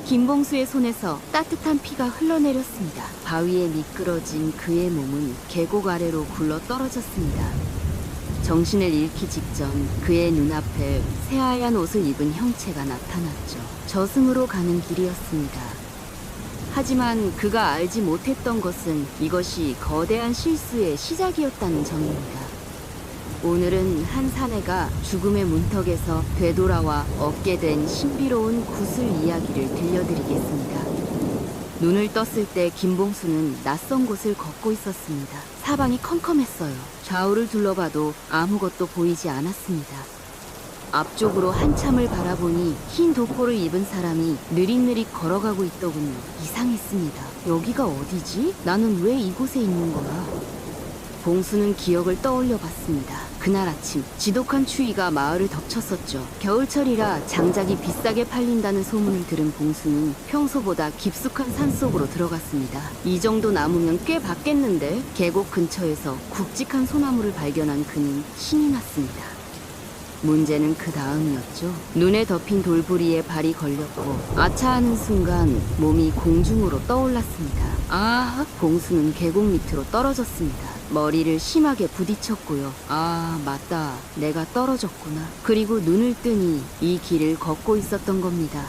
김봉수의 손에서 따뜻한 피가 흘러내렸습니다. 바위에 미끄러진 그의 몸은 계곡 아래로 굴러 떨어졌습니다. 정신을 잃기 직전 그의 눈앞에 새하얀 옷을 입은 형체가 나타났죠. 저승으로 가는 길이었습니다. 하지만 그가 알지 못했던 것은 이것이 거대한 실수의 시작이었다는 점입니다. 오늘은 한 사내가 죽음의 문턱에서 되돌아와 얻게 된 신비로운 구슬 이야기를 들려드리겠습니다. 눈을 떴을 때 김봉수는 낯선 곳을 걷고 있었습니다. 사방이 컴컴했어요. 좌우를 둘러봐도 아무것도 보이지 않았습니다. 앞쪽으로 한참을 바라보니 흰 도포를 입은 사람이 느릿느릿 걸어가고 있더군요. 이상했습니다. 여기가 어디지? 나는 왜 이곳에 있는 거야? 봉수는 기억을 떠올려 봤습니다. 그날 아침 지독한 추위가 마을을 덮쳤었죠. 겨울철이라 장작이 비싸게 팔린다는 소문을 들은 봉수는 평소보다 깊숙한 산속으로 들어갔습니다. 이 정도 남으면 꽤 받겠는데? 계곡 근처에서 굵직한 소나무를 발견한 그는 신이 났습니다. 문제는 그 다음이었죠. 눈에 덮인 돌부리에 발이 걸렸고 아차하는 순간 몸이 공중으로 떠올랐습니다. 봉수는 계곡 밑으로 떨어졌습니다. 머리를 심하게 부딪혔고요. 맞다. 내가 떨어졌구나. 그리고 눈을 뜨니 이 길을 걷고 있었던 겁니다.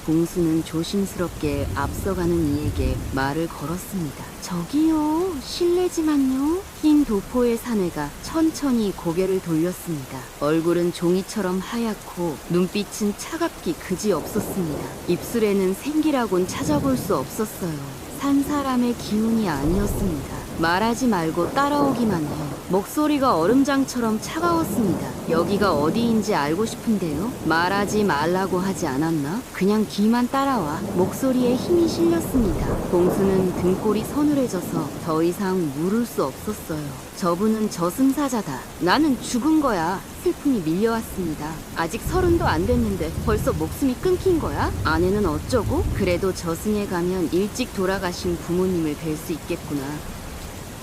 봉수는 조심스럽게 앞서가는 이에게 말을 걸었습니다. 저기요, 실례지만요. 흰 도포의 사내가 천천히 고개를 돌렸습니다. 얼굴은 종이처럼 하얗고 눈빛은 차갑기 그지없었습니다. 입술에는 생기라곤 찾아볼 수 없었어요. 산 사람의 기운이 아니었습니다. 말하지 말고 따라오기만 해. 목소리가 얼음장처럼 차가웠습니다. 여기가 어디인지 알고 싶은데요. 말하지 말라고 하지 않았나? 그냥 귀만 따라와. 목소리에 힘이 실렸습니다. 봉수는 등골이 서늘해져서 더 이상 물을 수 없었어요. 저분은 저승사자다. 나는 죽은 거야. 슬픔이 밀려왔습니다. 아직 30도 안 됐는데 벌써 목숨이 끊긴 거야? 아내는 어쩌고? 그래도 저승에 가면 일찍 돌아가신 부모님을 뵐 수 있겠구나.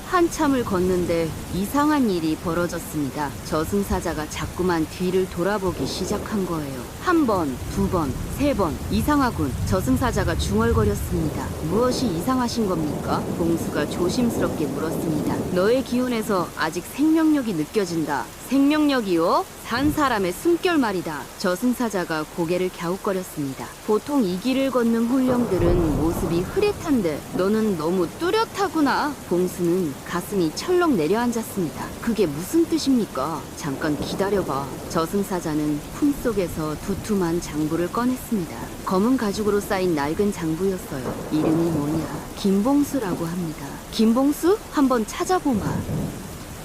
한참을 걷는데 이상한 일이 벌어졌습니다. 저승사자가 자꾸만 뒤를 돌아보기 시작한 거예요. 한 번, 두 번, 세 번. 이상하군. 저승사자가 중얼거렸습니다. 무엇이 이상하신 겁니까? 봉수가 조심스럽게 물었습니다. 너의 기운에서 아직 생명력이 느껴진다. 생명력이요? 산 사람의 숨결 말이다. 저승사자가 고개를 갸웃거렸습니다. 보통 이 길을 걷는 홀령들은 모습이 흐릿한데 너는 너무 뚜렷하구나. 봉수는 가슴이 철렁 내려앉았습니다. 그게 무슨 뜻입니까? 잠깐 기다려봐. 저승사자는 품속에서 두툼한 장부를 꺼냈습니다. 검은 가죽으로 쌓인 낡은 장부였어요. 이름이 뭐냐? 김봉수라고 합니다. 김봉수? 한번 찾아보마.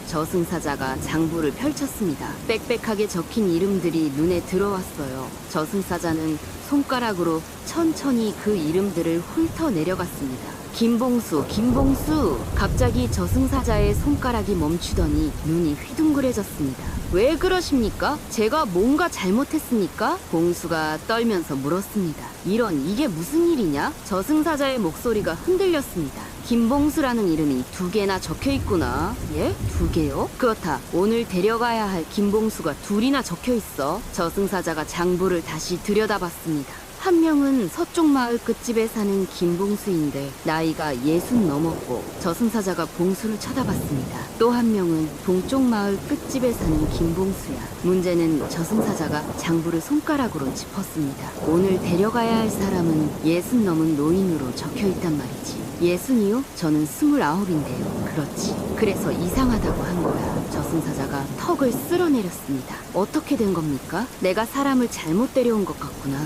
저승사자가 장부를 펼쳤습니다. 빽빽하게 적힌 이름들이 눈에 들어왔어요. 저승사자는 손가락으로 천천히 그 이름들을 훑어 내려갔습니다. 김봉수, 김봉수! 갑자기 저승사자의 손가락이 멈추더니 눈이 휘둥그레졌습니다. 왜 그러십니까? 제가 뭔가 잘못했습니까? 봉수가 떨면서 물었습니다. 이게 무슨 일이냐? 저승사자의 목소리가 흔들렸습니다. 김봉수라는 이름이 2개나 적혀있구나. 예? 2개요? 그렇다. 오늘 데려가야 할 김봉수가 2이나 적혀있어. 저승사자가 장부를 다시 들여다봤습니다. 한 명은 서쪽 마을 끝집에 사는 김봉수인데 나이가 60 넘었고 저승사자가 봉수를 쳐다봤습니다. 또 한 명은 동쪽 마을 끝집에 사는 김봉수야. 문제는 저승사자가 장부를 손가락으로 짚었습니다. 오늘 데려가야 할 사람은 60 넘은 노인으로 적혀있단 말이지. 60이요? 저는 29인데요. 그렇지. 그래서 이상하다고 한 거야. 저승사자가 턱을 쓸어내렸습니다. 어떻게 된 겁니까? 내가 사람을 잘못 데려온 것 같구나.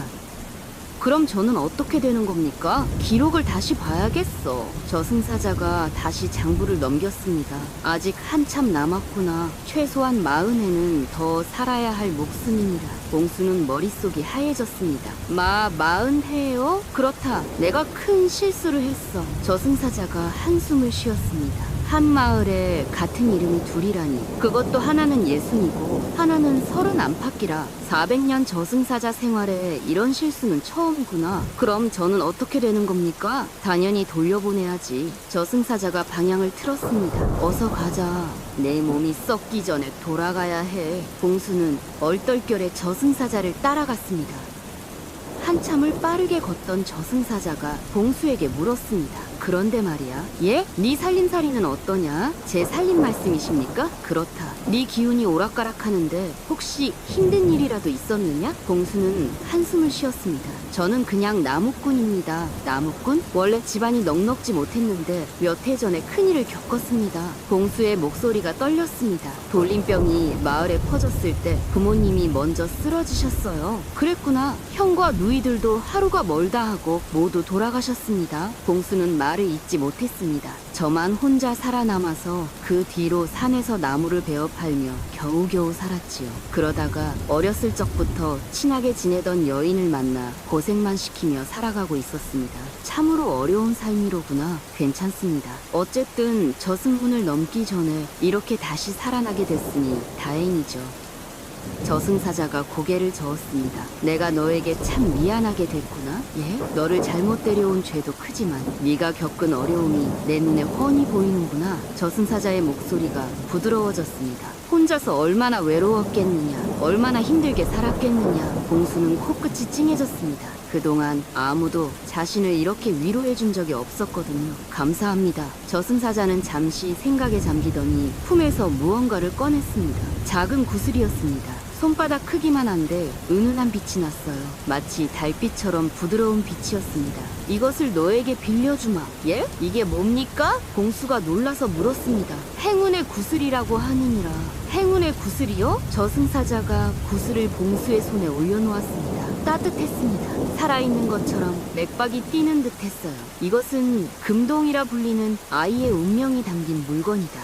그럼 저는 어떻게 되는 겁니까? 기록을 다시 봐야겠어. 저승사자가 다시 장부를 넘겼습니다. 아직 한참 남았구나. 최소한 40회는 더 살아야 할 목숨입니다. 봉수는 머릿속이 하얘졌습니다. 40회요? 그렇다. 내가 큰 실수를 했어. 저승사자가 한숨을 쉬었습니다. 한 마을에 같은 이름이 2이라니. 그것도 하나는 60이고 하나는 30 안팎이라 400년 저승사자 생활에 이런 실수는 처음이구나. 그럼 저는 어떻게 되는 겁니까? 당연히 돌려보내야지. 저승사자가 방향을 틀었습니다. 어서 가자. 내 몸이 썩기 전에 돌아가야 해. 봉수는 얼떨결에 저승사자를 따라갔습니다. 한참을 빠르게 걷던 저승사자가 봉수에게 물었습니다. 그런데 말이야. 예? 네 살림살이는 어떠냐? 제 살림 말씀이십니까? 그렇다. 네 기운이 오락가락하는데 혹시 힘든 일이라도 있었느냐? 봉수는 한숨을 쉬었습니다. 저는 그냥 나무꾼입니다. 나무꾼? 원래 집안이 넉넉지 못했는데 몇 해 전에 큰일을 겪었습니다. 봉수의 목소리가 떨렸습니다. 돌림병이 마을에 퍼졌을 때 부모님이 먼저 쓰러지셨어요. 그랬구나. 형과 누이들도 하루가 멀다 하고 모두 돌아가셨습니다. 봉수는 말을 잇지 못했습니다. 저만 혼자 살아남아서 그 뒤로 산에서 나무를 베어 팔며 겨우겨우 살았지요. 그러다가 어렸을 적부터 친하게 지내던 여인을 만나 고생만 시키며 살아가고 있었습니다. 참으로 어려운 삶이로구나. 괜찮습니다. 어쨌든 저승문을 넘기 전에 이렇게 다시 살아나게 됐으니 다행이죠. 저승사자가 고개를 저었습니다. 내가 너에게 참 미안하게 됐구나. 예? 너를 잘못 데려온 죄도 크지만 네가 겪은 어려움이 내 눈에 훤히 보이는구나. 저승사자의 목소리가 부드러워졌습니다. 혼자서 얼마나 외로웠겠느냐, 얼마나 힘들게 살았겠느냐. 봉수는 코끝이 찡해졌습니다. 그동안 아무도 자신을 이렇게 위로해준 적이 없었거든요. 감사합니다. 저승사자는 잠시 생각에 잠기더니 품에서 무언가를 꺼냈습니다. 작은 구슬이었습니다. 손바닥 크기만 한데 은은한 빛이 났어요. 마치 달빛처럼 부드러운 빛이었습니다. 이것을 너에게 빌려주마. 예? 이게 뭡니까? 봉수가 놀라서 물었습니다. 행운의 구슬이라고 하느니라. 행운의 구슬이요? 저승사자가 구슬을 봉수의 손에 올려놓았습니다. 따뜻했습니다. 살아있는 것처럼 맥박이 뛰는 듯했어요. 이것은 금동이라 불리는 아이의 운명이 담긴 물건이다.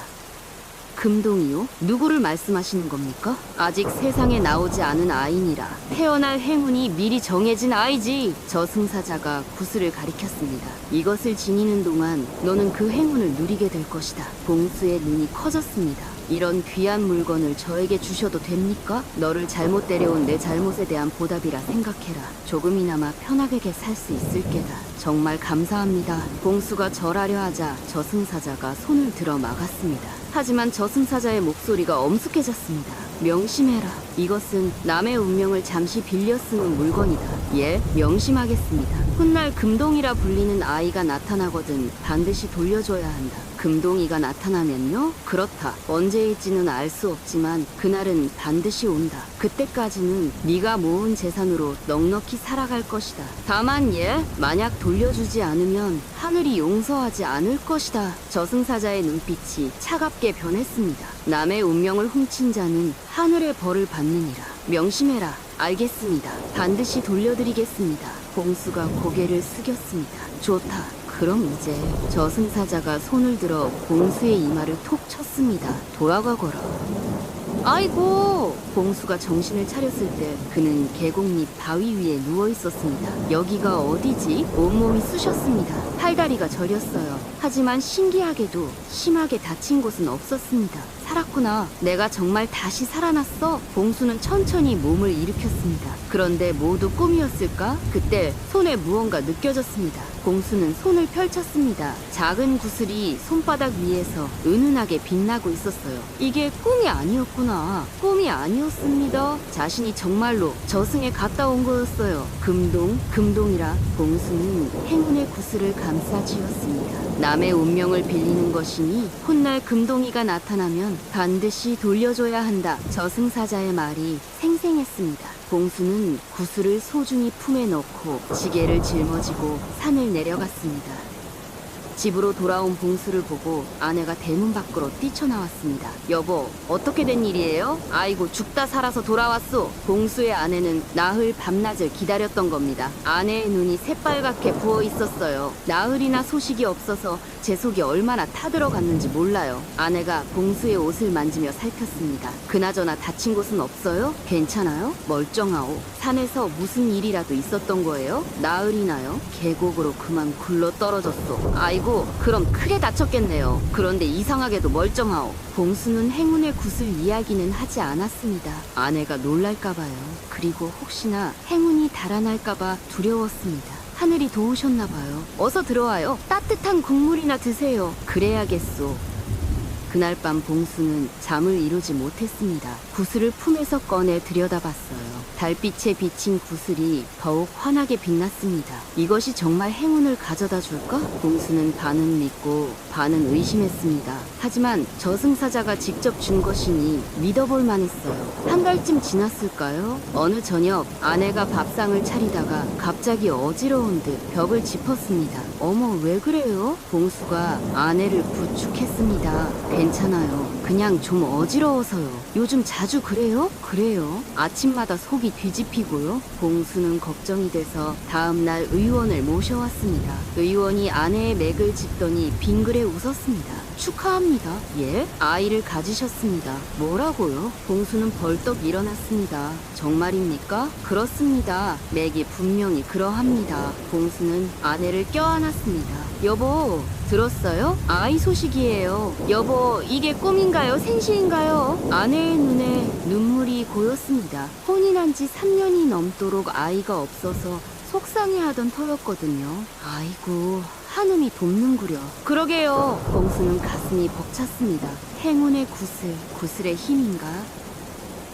금동이요? 누구를 말씀하시는 겁니까? 아직 세상에 나오지 않은 아이니라. 태어날 행운이 미리 정해진 아이지. 저승사자가 구슬을 가리켰습니다. 이것을 지니는 동안 너는 그 행운을 누리게 될 것이다. 봉수의 눈이 커졌습니다. 이런 귀한 물건을 저에게 주셔도 됩니까? 너를 잘못 데려온 내 잘못에 대한 보답이라 생각해라. 조금이나마 편하게 살 수 있을 게다. 정말 감사합니다. 봉수가 절하려 하자 저승사자가 손을 들어 막았습니다. 하지만 저승사자의 목소리가 엄숙해졌습니다. 명심해라. 이것은 남의 운명을 잠시 빌려 쓰는 물건이다. 예, 명심하겠습니다. 훗날 금동이라 불리는 아이가 나타나거든 반드시 돌려줘야 한다. 금동이가 나타나면요? 그렇다. 언제일지는 알 수 없지만 그날은 반드시 온다. 그때까지는 네가 모은 재산으로 넉넉히 살아갈 것이다. 다만 만약 돌려주지 않으면 하늘이 용서하지 않을 것이다. 저승사자의 눈빛이 차갑게 변했습니다. 남의 운명을 훔친 자는 하늘의 벌을 받느니라. 명심해라. 알겠습니다. 반드시 돌려드리겠습니다. 봉수가 고개를 숙였습니다. 좋다. 그럼 이제 저승사자가 손을 들어 봉수의 이마를 톡 쳤습니다. 돌아가거라. 아이고! 봉수가 정신을 차렸을 때 그는 계곡밑 바위 위에 누워 있었습니다. 여기가 어디지? 온몸이 쑤셨습니다. 팔다리가 저렸어요. 하지만 신기하게도 심하게 다친 곳은 없었습니다. 살았구나. 내가 정말 다시 살아났어. 봉수는 천천히 몸을 일으켰습니다. 그런데 모두 꿈이었을까? 그때 손에 무언가 느껴졌습니다. 봉수는 손을 펼쳤습니다. 작은 구슬이 손바닥 위에서 은은하게 빛나고 있었어요. 이게 꿈이 아니었구나. 꿈이 아니었습니다. 자신이 정말로 저승에 갔다 온 거였어요. 금동이라 봉수는 행운의 구슬을 감싸쥐었습니다. 남의 운명을 빌리는 것이니 훗날 금동이가 나타나면 반드시 돌려줘야 한다. 저승사자의 말이 생생했습니다. 봉수는 구슬을 소중히 품에 넣고 지게를 짊어지고 산을 내려갔습니다. 집으로 돌아온 봉수를 보고 아내가 대문 밖으로 뛰쳐나왔습니다. 여보, 어떻게 된 일이에요? 아이고, 죽다 살아서 돌아왔소. 봉수의 아내는 나흘 밤낮을 기다렸던 겁니다. 아내의 눈이 새빨갛게 부어 있었어요. 나흘이나 소식이 없어서 제 속이 얼마나 타들어갔는지 몰라요. 아내가 봉수의 옷을 만지며 살폈습니다. 그나저나 다친 곳은 없어요? 괜찮아요? 멀쩡하오. 산에서 무슨 일이라도 있었던 거예요? 나흘이나요? 계곡으로 그만 굴러 떨어졌소. 아이고, 그럼 크게 다쳤겠네요. 그런데 이상하게도 멀쩡하오. 봉수는 행운의 구슬 이야기는 하지 않았습니다. 아내가 놀랄까봐요. 그리고 혹시나 행운이 달아날까봐 두려웠습니다. 하늘이 도우셨나봐요. 어서 들어와요. 따뜻한 국물이나 드세요. 그래야겠소. 그날 밤 봉수는 잠을 이루지 못했습니다. 구슬을 품에서 꺼내 들여다봤어요. 달빛에 비친 구슬이 더욱 환하게 빛났습니다. 이것이 정말 행운을 가져다 줄까? 봉수는 반은 믿고 반은 의심했습니다. 하지만 저승사자가 직접 준 것이니 믿어볼 만했어요. 한 달쯤 지났을까요? 어느 저녁 아내가 밥상을 차리다가 갑자기 어지러운 듯 벽을 짚었습니다. 어머, 왜 그래요? 봉수가 아내를 부축했습니다. 괜찮아요. 그냥 좀 어지러워서요. 요즘 자주 그래요? 그래요. 아침마다 속이 뒤집히고요. 봉수는 걱정이 돼서 다음날 의원을 모셔왔습니다. 의원이 아내의 맥을 짚더니 빙그레 웃었습니다. 축하합니다. 예? 아이를 가지셨습니다. 뭐라고요? 봉수는 벌떡 일어났습니다. 정말입니까? 그렇습니다. 맥이 분명히 그러합니다. 봉수는 아내를 껴안았습니다. 여보, 들었어요? 아이 소식이에요. 여보, 이게 꿈인가요? 생시인가요? 아내의 눈에 눈물이 고였습니다. 혼인한 지 3년이 넘도록 아이가 없어서 속상해하던 터였거든요. 아이고, 한음이 돋는구려. 그러게요. 봉수는 가슴이 벅찼습니다. 행운의 구슬, 구슬의 힘인가?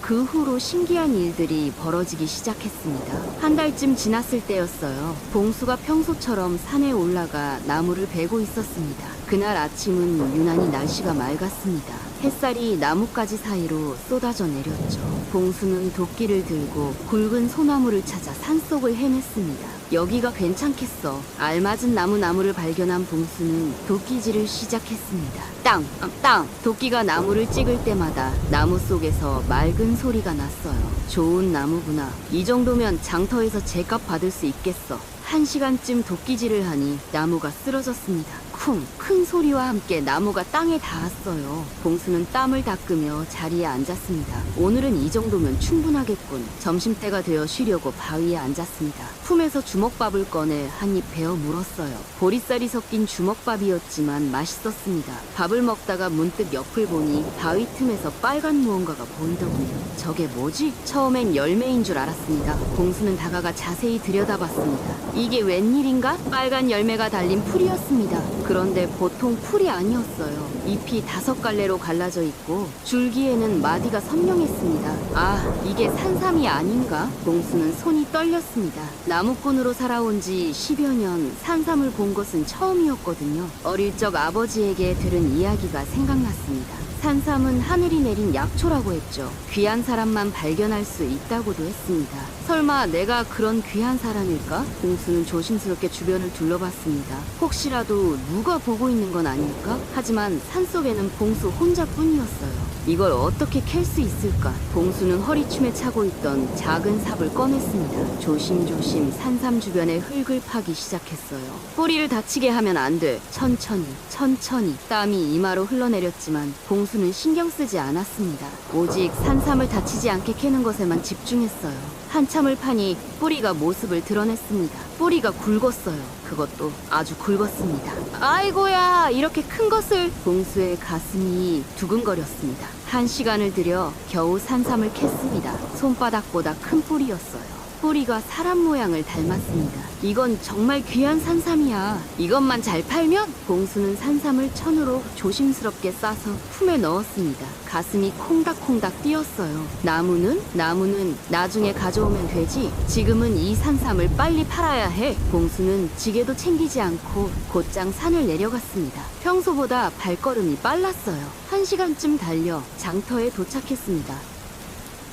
그 후로 신기한 일들이 벌어지기 시작했습니다. 한 달쯤 지났을 때였어요. 봉수가 평소처럼 산에 올라가 나무를 베고 있었습니다. 그날 아침은 유난히 날씨가 맑았습니다. 햇살이 나뭇가지 사이로 쏟아져 내렸죠. 봉수는 도끼를 들고 굵은 소나무를 찾아 산속을 헤맸습니다. 여기가 괜찮겠어. 알맞은 나무를 발견한 봉수는 도끼질을 시작했습니다. 땅! 땅! 도끼가 나무를 찍을 때마다 나무 속에서 맑은 소리가 났어요. 좋은 나무구나. 이 정도면 장터에서 제값 받을 수 있겠어. 1시간쯤 도끼질을 하니 나무가 쓰러졌습니다. 쿵! 큰 소리와 함께 나무가 땅에 닿았어요. 봉수는 땀을 닦으며 자리에 앉았습니다. 오늘은 이 정도면 충분하겠군. 점심때가 되어 쉬려고 바위에 앉았습니다. 품에서 주먹밥을 꺼내 한 입 베어 물었어요. 보리쌀이 섞인 주먹밥이었지만 맛있었습니다. 밥을 먹다가 문득 옆을 보니 바위 틈에서 빨간 무언가가 보이더군요. 저게 뭐지? 처음엔 열매인 줄 알았습니다. 봉수는 다가가 자세히 들여다봤습니다. 이게 웬일인가? 빨간 열매가 달린 풀이었습니다. 그런데 보통 풀이 아니었어요. 잎이 5갈래로 갈라져 있고 줄기에는 마디가 선명했습니다. 아, 이게 산삼이 아닌가? 봉수는 손이 떨렸습니다. 나무꾼으로 살아온 지 10여 년 산삼을 본 것은 처음이었거든요. 어릴 적 아버지에게 들은 이야기가 생각났습니다. 산삼은 하늘이 내린 약초라고 했죠. 귀한 사람만 발견할 수 있다고도 했습니다. 설마 내가 그런 귀한 사람일까? 봉수는 조심스럽게 주변을 둘러봤습니다. 혹시라도 누가 보고 있는 건 아닐까? 하지만 산속에는 봉수 혼자뿐이었어요. 이걸 어떻게 캘 수 있을까? 봉수는 허리춤에 차고 있던 작은 삽을 꺼냈습니다. 조심조심 산삼 주변의 흙을 파기 시작했어요. 뿌리를 다치게 하면 안 돼. 천천히, 천천히. 땀이 이마로 흘러내렸지만 봉수는 신경 쓰지 않았습니다. 오직 산삼을 다치지 않게 캐는 것에만 집중했어요. 한참을 파니 뿌리가 모습을 드러냈습니다. 뿌리가 굵었어요. 그것도 아주 굵었습니다. 아이고야, 이렇게 큰 것을. 봉수의 가슴이 두근거렸습니다. 1시간을 들여 겨우 산삼을 캤습니다. 손바닥보다 큰 뿌리였어요. 뿌리가 사람 모양을 닮았습니다. 이건 정말 귀한 산삼이야. 이것만 잘 팔면? 봉수는 산삼을 천으로 조심스럽게 싸서 품에 넣었습니다. 가슴이 콩닥콩닥 뛰었어요. 나무는 나중에 가져오면 되지. 지금은 이 산삼을 빨리 팔아야 해. 봉수는 지게도 챙기지 않고 곧장 산을 내려갔습니다. 평소보다 발걸음이 빨랐어요. 1시간쯤 달려 장터에 도착했습니다.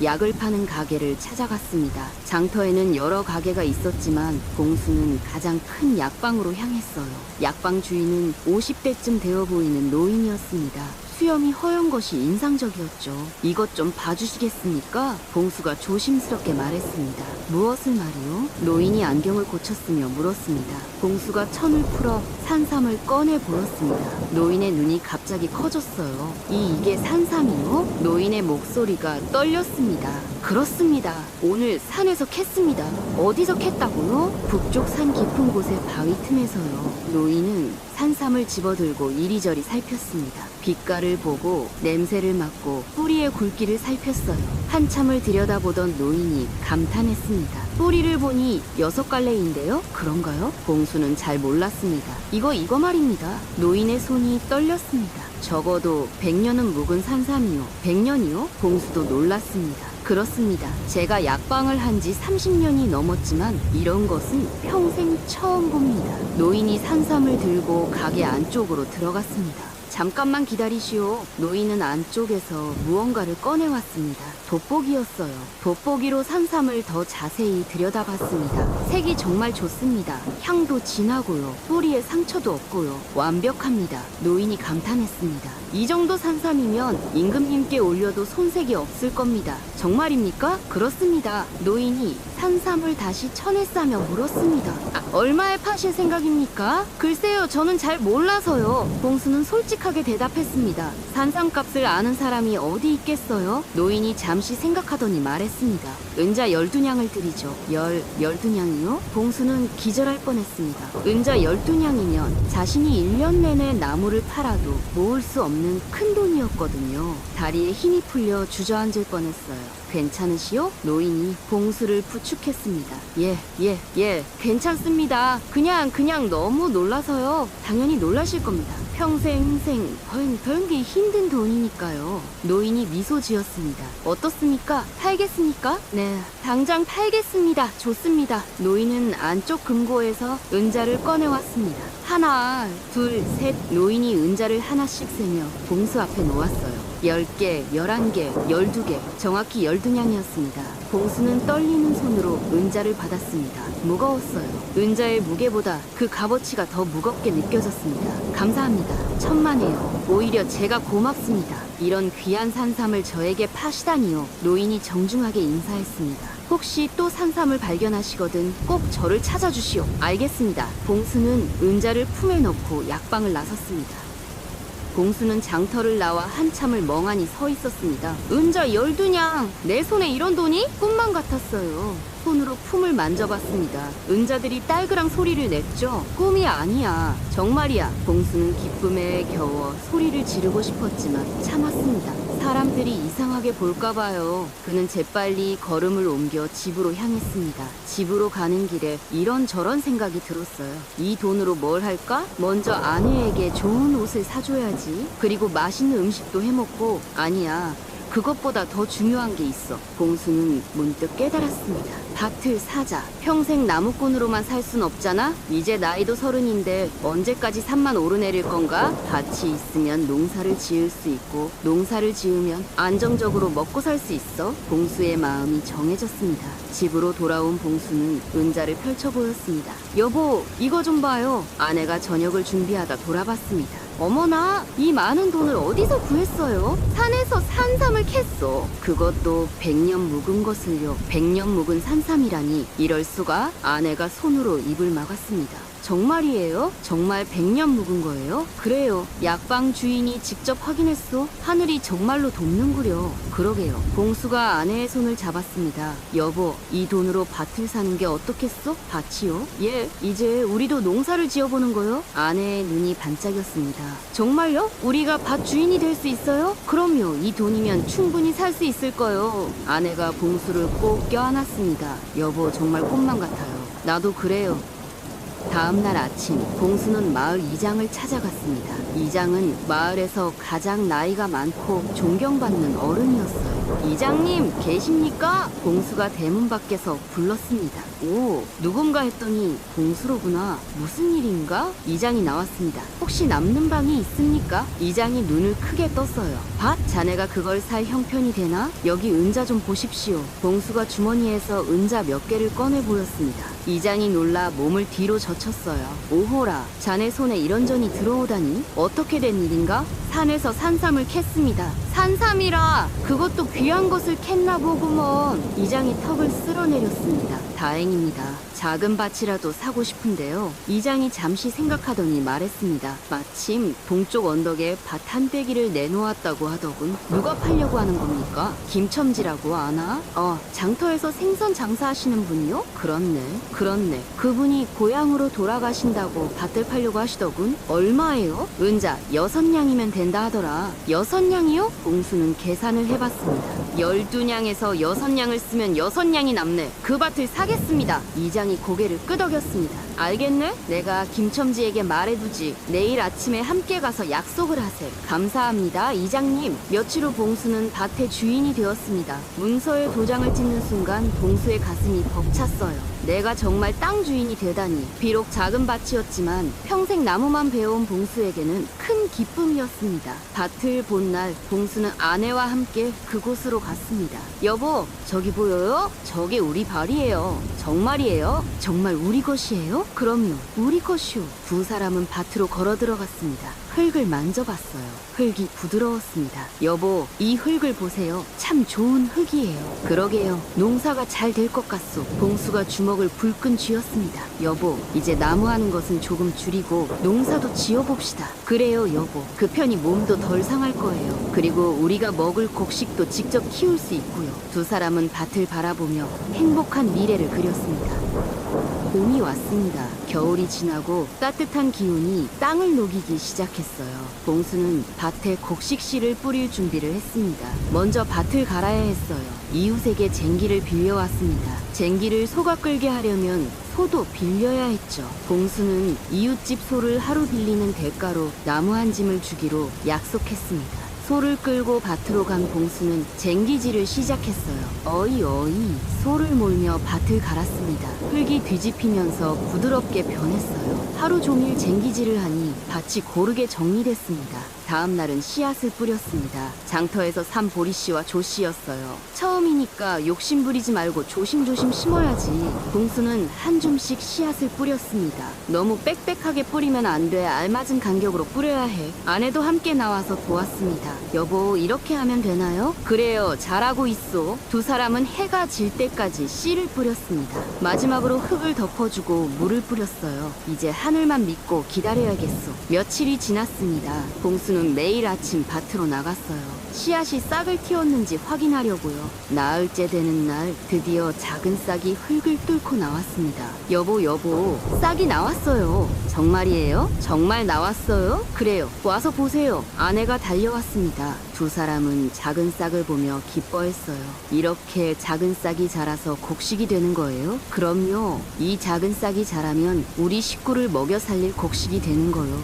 약을 파는 가게를 찾아갔습니다. 장터에는 여러 가게가 있었지만 봉수는 가장 큰 약방으로 향했어요. 약방 주인은 50대쯤 되어 보이는 노인이었습니다. 수염이 허연 것이 인상적이었죠. 이것 좀 봐주시겠습니까? 봉수가 조심스럽게 말했습니다. 무엇을 말이요? 노인이 안경을 고쳤으며 물었습니다. 봉수가 천을 풀어 산삼을 꺼내 보였습니다. 노인의 눈이 갑자기 커졌어요. 이게 산삼이요? 노인의 목소리가 떨렸습니다. 그렇습니다. 오늘 산에서 캤습니다. 어디서 캤다고요? 북쪽 산 깊은 곳의 바위 틈에서요. 노인은 산삼을 집어들고 이리저리 살폈습니다. 빛깔을 보고 냄새를 맡고 뿌리의 굵기를 살폈어요. 한참을 들여다보던 노인이 감탄했습니다. 물었습니다. 뿌리를 보니 6갈래인데요? 그런가요? 봉수는 잘 몰랐습니다. 이거 말입니다. 노인의 손이 떨렸습니다. 적어도 100년은 묵은 산삼이요. 100년이요? 봉수도 놀랐습니다. 그렇습니다. 제가 약방을 한 지 30년이 넘었지만 이런 것은 평생 처음 봅니다. 노인이 산삼을 들고 가게 안쪽으로 들어갔습니다. 잠깐만 기다리시오. 노인은 안쪽에서 무언가를 꺼내왔습니다. 돋보기였어요. 돋보기로 산삼을 더 자세히 들여다봤습니다. 색이 정말 좋습니다. 향도 진하고요. 뿌리에 상처도 없고요. 완벽합니다. 노인이 감탄했습니다. 이 정도 산삼이면 임금님께 올려도 손색이 없을 겁니다. 정말입니까? 그렇습니다. 노인이 산삼을 다시 천에 싸며 물었습니다. 얼마에 파실 생각입니까? 글쎄요, 저는 잘 몰라서요. 봉수는 솔직하게 대답했습니다. 산삼값을 아는 사람이 어디 있겠어요? 노인이 잠시 생각하더니 말했습니다. 은자 12냥을 드리죠. 12냥이요? 봉수는 기절할 뻔했습니다. 은자 12냥이면 자신이 1년 내내 나무를 팔아도 모을 수 없는 큰 돈이었거든요. 다리에 힘이 풀려 주저앉을 뻔했어요. 괜찮으시오? 노인이 봉수를 부축했습니다. 예, 괜찮습니다. 그냥 너무 놀라서요. 당연히 놀라실 겁니다. 평생 벌기 힘든 돈이니까요. 노인이 미소 지었습니다. 어떻습니까? 팔겠습니까? 네, 당장 팔겠습니다. 좋습니다. 노인은 안쪽 금고에서 은자를 꺼내왔습니다. 하나, 둘, 셋. 노인이 은자를 하나씩 세며 봉수 앞에 놓았어요. 10개, 11개, 12개, 정확히 12냥이었습니다. 봉수는 떨리는 손으로 은자를 받았습니다. 무거웠어요. 은자의 무게보다 그 값어치가 더 무겁게 느껴졌습니다. 감사합니다. 천만에요. 오히려 제가 고맙습니다. 이런 귀한 산삼을 저에게 파시다니요. 노인이 정중하게 인사했습니다. 혹시 또 산삼을 발견하시거든 꼭 저를 찾아주시오. 알겠습니다. 봉수는 은자를 품에 넣고 약방을 나섰습니다. 봉수는 장터를 나와 한참을 멍하니 서 있었습니다. 은자 12냥! 내 손에 이런 돈이? 꿈만 같았어요. 손으로 품을 만져봤습니다. 은자들이 딸그랑 소리를 냈죠. 꿈이 아니야. 정말이야. 봉수는 기쁨에 겨워 소리를 지르고 싶었지만 참았습니다. 사람들이 이상하게 볼까봐요. 그는 재빨리 걸음을 옮겨 집으로 향했습니다. 집으로 가는 길에 이런저런 생각이 들었어요. 이 돈으로 뭘 할까? 먼저 아내에게 좋은 옷을 사줘야지. 그리고 맛있는 음식도 해먹고. 아니야. 그것보다 더 중요한 게 있어. 봉수는 문득 깨달았습니다. 밭을 사자. 평생 나무꾼으로만 살 순 없잖아? 이제 나이도 30인데 언제까지 산만 오르내릴 건가? 밭이 있으면 농사를 지을 수 있고 농사를 지으면 안정적으로 먹고 살 수 있어. 봉수의 마음이 정해졌습니다. 집으로 돌아온 봉수는 은자를 펼쳐 보였습니다. 여보, 이거 좀 봐요. 아내가 저녁을 준비하다 돌아봤습니다. 어머나, 이 많은 돈을 어디서 구했어요? 산에서 산삼을 캤어. 그것도 100년 묵은 것을요. 100년 묵은 산삼이라니. 이럴 수가? 아내가 손으로 입을 막았습니다. 정말이에요? 정말 100년 묵은 거예요? 그래요. 약방 주인이 직접 확인했소. 하늘이 정말로 돕는구려. 그러게요. 봉수가 아내의 손을 잡았습니다. 여보, 이 돈으로 밭을 사는 게 어떻겠소? 밭이요? 예, 이제 우리도 농사를 지어보는 거요? 아내의 눈이 반짝였습니다. 정말요? 우리가 밭 주인이 될 수 있어요? 그럼요. 이 돈이면 충분히 살 수 있을 거요. 아내가 봉수를 꼭 껴안았습니다. 여보, 정말 꿈만 같아요. 나도 그래요. 다음날 아침, 봉수는 마을 이장을 찾아갔습니다. 이장은 마을에서 가장 나이가 많고 존경받는 어른이었어요. 이장님, 계십니까? 봉수가 대문 밖에서 불렀습니다. 오, 누군가 했더니 봉수로구나. 무슨 일인가? 이장이 나왔습니다. 혹시 남는 방이 있습니까? 이장이 눈을 크게 떴어요. 밭? 자네가 그걸 살 형편이 되나? 여기 은자 좀 보십시오. 봉수가 주머니에서 은자 몇 개를 꺼내 보였습니다. 이장이 놀라 몸을 뒤로 젖혔어요. 오호라, 자네 손에 이런 전이 들어오다니? 어떻게 된 일인가? 산에서 산삼을 캤습니다. 산삼이라! 그것도 귀한 것을 캤나 보구먼. 이장이 턱을 쓸어내렸습니다. 다행입니다. 작은 밭이라도 사고 싶은데요. 이장이 잠시 생각하더니 말했습니다. 마침 동쪽 언덕에 밭 한 떼기를 내놓았다고 하더군. 누가 팔려고 하는 겁니까? 김첨지라고 아나? 장터에서 생선 장사하시는 분이요? 그렇네. 그분이 고향으로 돌아가신다고 밭을 팔려고 하시더군. 얼마예요? 은자 6냥이면 된다 하더라. 6냥이요? 봉수는 계산을 해봤습니다. 12냥에서 6냥을 쓰면 6냥이 남네. 그 밭을 사겠습니다. 이장이 고개를 끄덕였습니다. 알겠네? 내가 김첨지에게 말해두지. 내일 아침에 함께 가서 약속을 하세. 감사합니다, 이장님. 며칠 후 봉수는 밭의 주인이 되었습니다. 문서에 도장을 찍는 순간 봉수의 가슴이 벅찼어요. 내가 정말 땅 주인이 되다니. 비록 작은 밭이었지만 평생 나무만 배워온 봉수에게는 큰 기쁨이었습니다. 밭을 본 날 봉수는 아내와 함께 그곳으로 갔습니다. 여보, 저기 보여요? 저게 우리 발이에요. 정말이에요? 정말 우리 것이에요? 그럼요, 우리 것이요. 두 사람은 밭으로 걸어 들어갔습니다. 흙을 만져봤어요. 흙이 부드러웠습니다. 여보, 이 흙을 보세요. 참 좋은 흙이에요. 그러게요. 농사가 잘 될 것 같소. 봉수가 주먹을 불끈 쥐었습니다. 여보, 이제 나무하는 것은 조금 줄이고 농사도 지어봅시다. 그래요, 여보. 그 편이 몸도 덜 상할 거예요. 그리고 우리가 먹을 곡식도 직접 키울 수 있고요. 두 사람은 밭을 바라보며 행복한 미래를 그렸습니다. 봄이 왔습니다. 겨울이 지나고 따뜻한 기운이 땅을 녹이기 시작했어요. 봉수는 밭에 곡식씨를 뿌릴 준비를 했습니다. 먼저 밭을 갈아야 했어요. 이웃에게 쟁기를 빌려왔습니다. 쟁기를 소가 끌게 하려면 소도 빌려야 했죠. 봉수는 이웃집 소를 하루 빌리는 대가로 나무 한 짐을 주기로 약속했습니다. 소를 끌고 밭으로 간 봉수는 쟁기질을 시작했어요. 어이 소를 몰며 밭을 갈았습니다. 흙이 뒤집히면서 부드럽게 변했어요. 하루 종일 쟁기질을 하니 밭이 고르게 정리됐습니다. 다음 날은 씨앗을 뿌렸습니다. 장터에서 산 보리씨와 조씨였어요. 처음이니까 욕심부리지 말고 조심조심 심어야지. 봉수는 한 줌씩 씨앗을 뿌렸습니다. 너무 빽빽하게 뿌리면 안 돼. 알맞은 간격으로 뿌려야 해. 아내도 함께 나와서 도왔습니다. 여보, 이렇게 하면 되나요? 그래요, 잘하고 있어. 두 사람은 해가 질 때까지 씨를 뿌렸습니다. 마지막으로 흙을 덮어주고 물을 뿌렸어요. 이제 하늘만 믿고 기다려야겠어. 며칠이 지났습니다. 봉수는 매일 아침 밭으로 나갔어요. 씨앗이 싹을 틔웠는지 확인하려고요. 나흘째 되는 날 드디어 작은 싹이 흙을 뚫고 나왔습니다. 여보, 싹이 나왔어요. 정말이에요? 정말 나왔어요? 그래요, 와서 보세요. 아내가 달려왔습니다. 두 사람은 작은 싹을 보며 기뻐했어요. 이렇게 작은 싹이 자라서 곡식이 되는 거예요? 그럼요. 이 작은 싹이 자라면 우리 식구를 먹여 살릴 곡식이 되는 거요.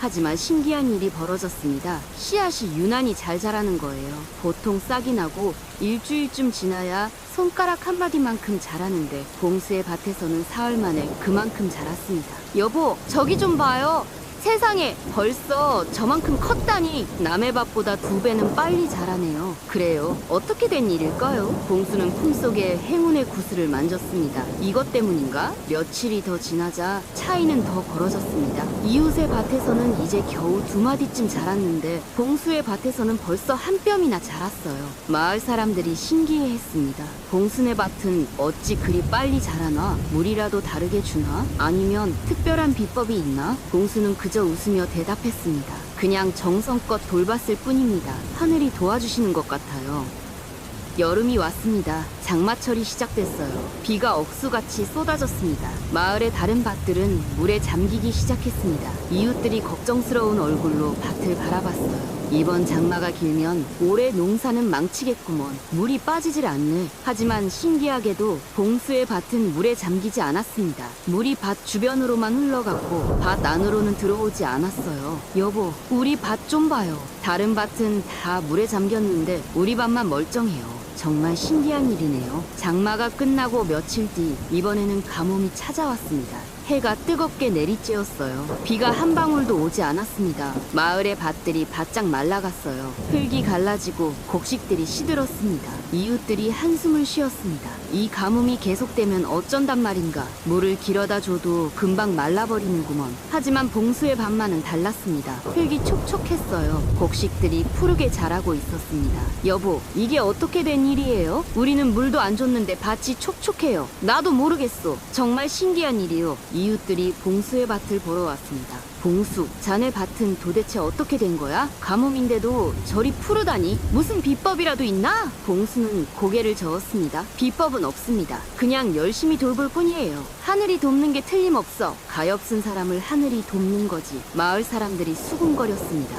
하지만 신기한 일이 벌어졌습니다. 씨앗이 유난히 잘 자라는 거예요. 보통 싹이 나고 일주일쯤 지나야 손가락 한 마디만큼 자라는데 봉수의 밭에서는 사흘 만에 그만큼 자랐습니다. 여보, 저기 좀 봐요. 세상에, 벌써 저만큼 컸다니. 남의 밭보다 2배는 빨리 자라네요. 그래요, 어떻게 된 일일까요? 봉수는 품속에 행운의 구슬을 만졌습니다. 이것 때문인가? 며칠이 더 지나자 차이는 더 벌어졌습니다. 이웃의 밭에서는 이제 겨우 2마디쯤 자랐는데 봉수의 밭에서는 벌써 한 뼘이나 자랐어요. 마을 사람들이 신기해했습니다. 봉수네 밭은 어찌 그리 빨리 자라나? 물이라도 다르게 주나? 아니면 특별한 비법이 있나? 봉수는 그저 웃으며 대답했습니다. 그냥 정성껏 돌봤을 뿐입니다. 하늘이 도와주시는 것 같아요. 여름이 왔습니다. 장마철이 시작됐어요. 비가 억수같이 쏟아졌습니다. 마을의 다른 밭들은 물에 잠기기 시작했습니다. 이웃들이 걱정스러운 얼굴로 밭을 바라봤어요. 이번 장마가 길면 올해 농사는 망치겠구먼. 물이 빠지질 않네. 하지만 신기하게도 봉수의 밭은 물에 잠기지 않았습니다. 물이 밭 주변으로만 흘러갔고 밭 안으로는 들어오지 않았어요. 여보, 우리 밭 좀 봐요. 다른 밭은 다 물에 잠겼는데 우리 밭만 멀쩡해요. 정말 신기한 일이네요. 장마가 끝나고 며칠 뒤 이번에는 가뭄이 찾아왔습니다. 해가 뜨겁게 내리쬐었어요. 비가 한 방울도 오지 않았습니다. 마을의 밭들이 바짝 말라갔어요. 흙이 갈라지고 곡식들이 시들었습니다. 이웃들이 한숨을 쉬었습니다. 이 가뭄이 계속되면 어쩐단 말인가. 물을 길어다 줘도 금방 말라버리는구먼. 하지만 봉수의 밭만은 달랐습니다. 흙이 촉촉했어요. 곡식들이 푸르게 자라고 있었습니다. 여보, 이게 어떻게 된 일이에요? 우리는 물도 안 줬는데 밭이 촉촉해요. 나도 모르겠어. 정말 신기한 일이요. 이웃들이 봉수의 밭을 보러 왔습니다. 봉수, 자네 밭은 도대체 어떻게 된 거야? 가뭄인데도 저리 푸르다니? 무슨 비법이라도 있나? 봉수는 고개를 저었습니다. 비법은 없습니다. 그냥 열심히 돌볼 뿐이에요. 하늘이 돕는 게 틀림없어. 가엾은 사람을 하늘이 돕는 거지. 마을 사람들이 수군거렸습니다.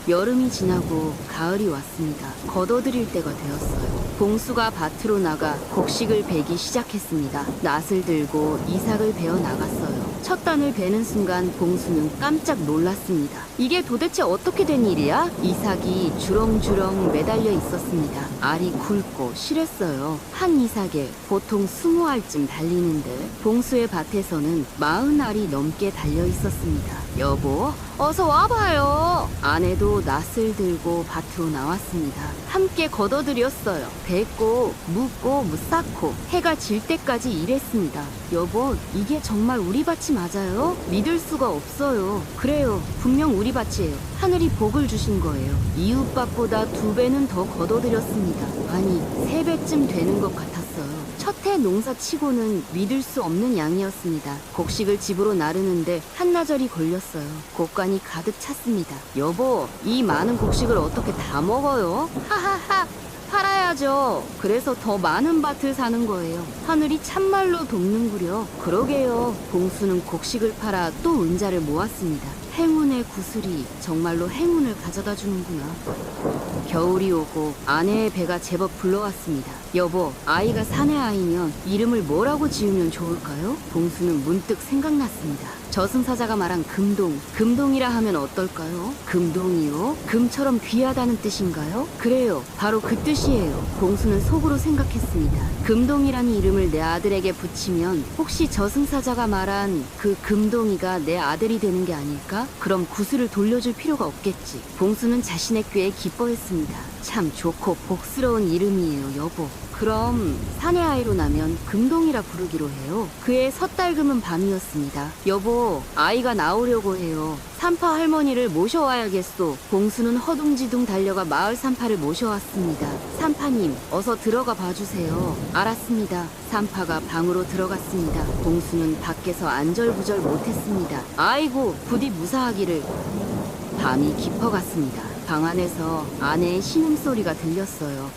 여름이 지나고 가을이 왔습니다. 걷어들일 때가 되었어요. 봉수가 밭으로 나가 곡식을 베기 시작했습니다. 낫을 들고 이삭을 베어 나갔어요. 첫 단을 베는 순간 봉수는 깜짝 놀랐습니다. 이게 도대체 어떻게 된 일이야? 이삭이 주렁주렁 매달려 있었습니다. 알이 굵고 실했어요. 한 이삭에 보통 20알쯤 달리는데 봉수의 밭에서는 40알이 넘게 달려 있었습니다. 여보, 어서 와봐요. 아내도 낫을 들고 밭으로 나왔습니다. 함께 걷어들였어요. 뱉고 묻고 쌓고 해가 질 때까지 일했습니다. 여보, 이게 정말 우리 밭이 맞아요? 믿을 수가 없어요. 그래요, 분명 우리 밭이에요. 하늘이 복을 주신 거예요. 이웃밭보다 2배는 더 걷어들였습니다. 아니, 3배쯤 되는 것 같았어요. 첫 해 농사 치고는 믿을 수 없는 양이었습니다. 곡식을 집으로 나르는데 한나절이 걸렸어요. 곡간이 가득 찼습니다. 여보, 이 많은 곡식을 어떻게 다 먹어요? 하하하, 팔아야죠. 그래서 더 많은 밭을 사는 거예요. 하늘이 참말로 돕는구려. 그러게요. 봉수는 곡식을 팔아 또 은자를 모았습니다. 행운의 구슬이 정말로 행운을 가져다 주는구나. 겨울이 오고 아내의 배가 제법 불러왔습니다. 여보, 아이가 사내 아이면 이름을 뭐라고 지으면 좋을까요? 봉수는 문득 생각났습니다. 저승사자가 말한 금동이라 하면 어떨까요? 금동이요? 금처럼 귀하다는 뜻인가요? 그래요, 바로 그 뜻이에요. 봉수는 속으로 생각했습니다. 금동이라는 이름을 내 아들에게 붙이면 혹시 저승사자가 말한 그 금동이가 내 아들이 되는 게 아닐까? 그럼 구슬을 돌려줄 필요가 없겠지. 봉수는 자신의 꾀에 기뻐했습니다. 참 좋고 복스러운 이름이에요, 여보. 그럼 사내 아이로 나면 금동이라 부르기로 해요. 그의 섣달금은 밤이었습니다. 여보, 아이가 나오려고 해요. 산파 할머니를 모셔와야겠소. 봉수는 허둥지둥 달려가 마을 산파를 모셔왔습니다. 산파님, 어서 들어가 봐주세요. 알았습니다. 산파가 방으로 들어갔습니다. 봉수는 밖에서 안절부절 못했습니다. 아이고, 부디 무사하기를. 밤이 깊어갔습니다. 방 안에서 아내의 신음소리가 들렸어요.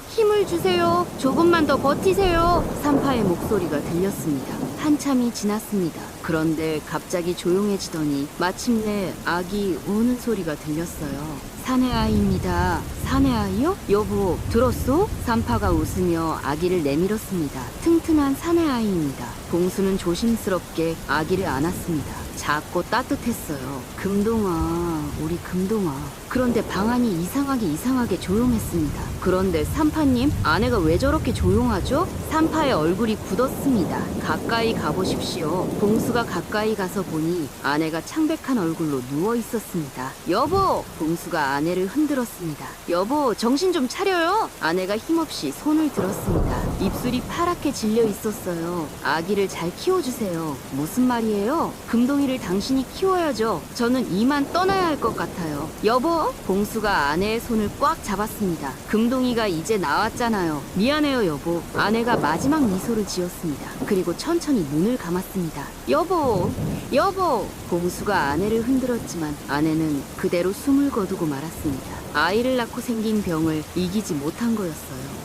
힘을 주세요. 조금만 더 버티세요. 산파의 목소리가 들렸습니다. 한참이 지났습니다. 그런데 갑자기 조용해지더니 마침내 아기 우는 소리가 들렸어요. 사내 아이입니다. 사내 아이요? 여보, 들었소? 산파가 웃으며 아기를 내밀었습니다. 튼튼한 사내 아이입니다. 봉수는 조심스럽게 아기를 안았습니다. 작고 따뜻했어요. 금동아, 우리 금동아. 그런데 방 안이 이상하게 조용했습니다. 그런데 산파님, 아내가 왜 저렇게 조용하죠? 산파의 얼굴이 굳었습니다. 가까이 가보십시오. 봉수가 가까이 가서 보니 아내가 창백한 얼굴로 누워 있었습니다. 여보! 봉수가 아내를 흔들었습니다. 여보, 정신 좀 차려요. 아내가 힘없이 손을 들었습니다. 입술이 파랗게 질려 있었어요. 아기를 잘 키워주세요. 무슨 말이에요? 금동이를 당신이 키워야죠. 저는 이만 떠나야 할 것 같아요. 여보! 봉수가 아내의 손을 꽉 잡았습니다. 금동이가 이제 나왔잖아요. 미안해요, 여보. 아내가 마지막 미소를 지었습니다. 그리고 천천히 눈을 감았습니다. 여보! 여보! 봉수가 아내를 흔들었지만 아내는 그대로 숨을 거두고 말았습니다. 아이를 낳고 생긴 병을 이기지 못한 거였어요.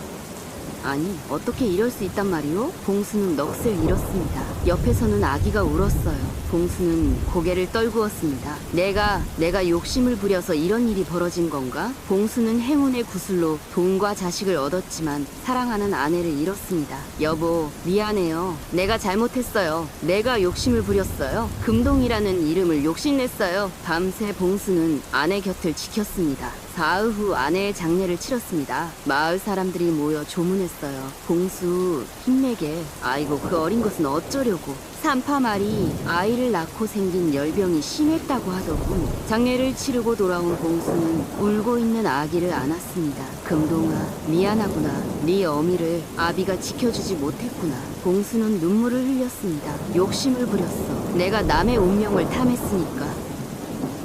아니, 어떻게 이럴 수 있단 말이오? 봉수는 넋을 잃었습니다. 옆에서는 아기가 울었어요. 봉수는 고개를 떨구었습니다. 내가 욕심을 부려서 이런 일이 벌어진 건가? 봉수는 행운의 구슬로 돈과 자식을 얻었지만 사랑하는 아내를 잃었습니다. 여보, 미안해요. 내가 잘못했어요. 내가 욕심을 부렸어요. 금동이라는 이름을 욕심냈어요. 밤새 봉수는 아내 곁을 지켰습니다. 사흘 후 아내의 장례를 치렀습니다. 마을 사람들이 모여 조문했어요. 봉수, 힘내게. 아이고, 그 어린 것은 어쩌려고. 산파 말이 아이를 낳고 생긴 열병이 심했다고 하더군. 장례를 치르고 돌아온 봉수는 울고 있는 아기를 안았습니다. 금동아, 미안하구나. 네 어미를 아비가 지켜주지 못했구나. 봉수는 눈물을 흘렸습니다. 욕심을 부렸어. 내가 남의 운명을 탐했으니까.